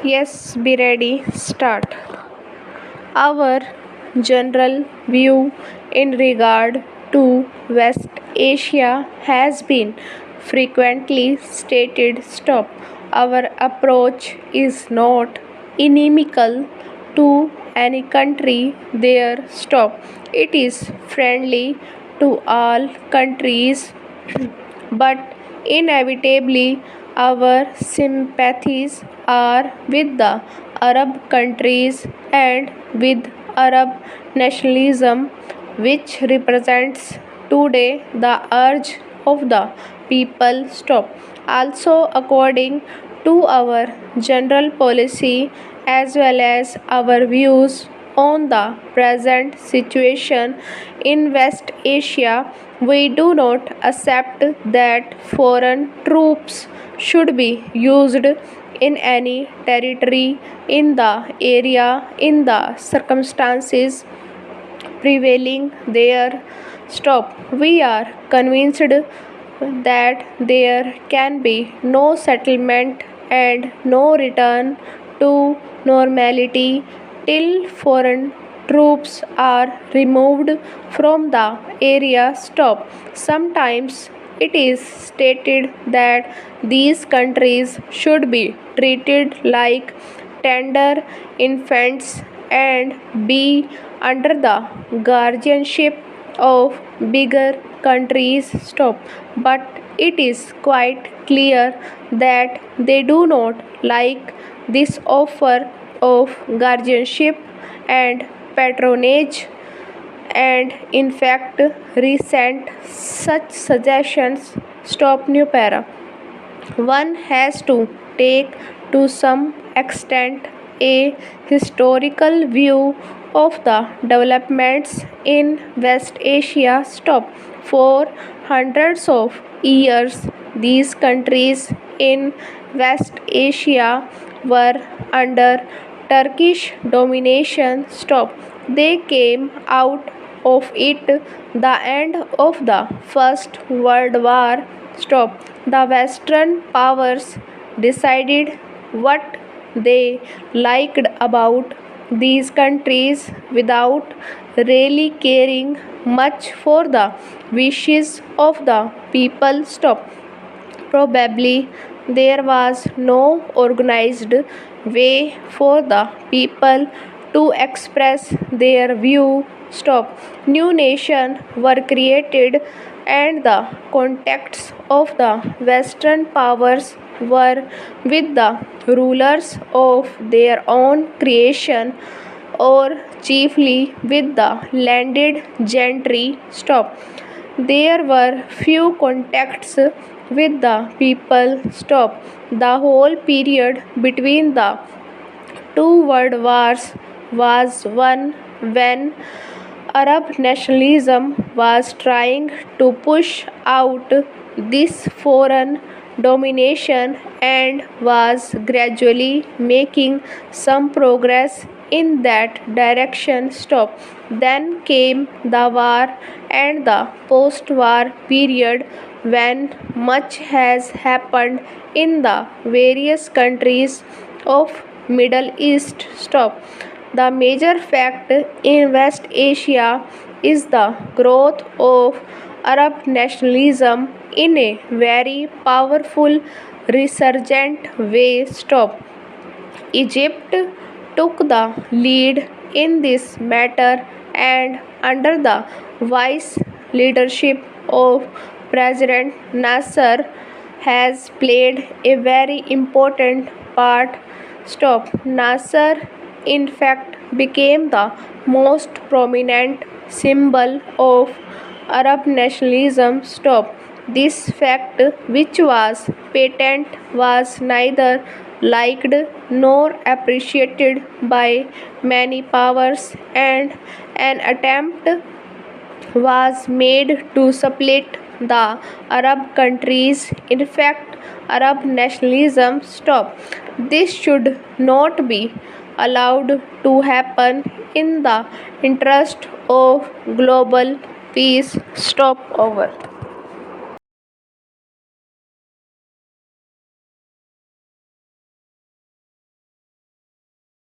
Yes, be ready. Start. Our general view in regard to West Asia has been frequently stated. Stop. Our approach is not inimical to any country there. Stop. It is friendly to all countries, but inevitably our sympathies are with the Arab countries and with Arab nationalism, which represents today the urge of the people. Stop. Also, according to our general policy as well as our views on the present situation in West Asia, we do not accept that foreign troops should be used in any territory in the area in the circumstances prevailing there. Stop. We are convinced that there can be no settlement and no return to normality till foreign troops are removed from the area. Stop. Sometimes it is stated that these countries should be treated like tender infants and be under the guardianship of bigger countries. Stop. But it is quite clear that they do not like this offer of guardianship and patronage, and in fact resent such suggestions. Stop. New para. One has to take to some extent a historical view of the developments in West Asia. Stop. For hundreds of years, these countries in West Asia were under Turkish domination. Stop. They came out of it the end of the First World War. Stop. The Western powers decided what they liked about these countries without really caring much for the wishes of the people. Stop. Probably there was no organized way for the people to express their view. Stop. New nations were created and the contacts of the Western powers were with the rulers of their own creation or chiefly with the landed gentry. Stop. There were few contacts with the people. Stop. The whole period between the two world wars was one when Arab nationalism was trying to push out this foreign domination and was gradually making some progress in that direction. Stop. Then came the war and the post war period when much has happened in the various countries of Middle East. Stop. The major fact in West Asia is the growth of Arab nationalism in a very powerful resurgent way. Stop. Egypt took the lead in this matter and under the vice leadership of President Nasser has played a very important part. Stop. Nasser in fact became the most prominent symbol of Arab nationalism. Stop. This fact, which was patent, was neither liked nor appreciated by many powers, and an attempt was made to split the Arab countries. In fact, Arab nationalism. Stop. This should not be allowed to happen in the interest of global peace. Stop. Over.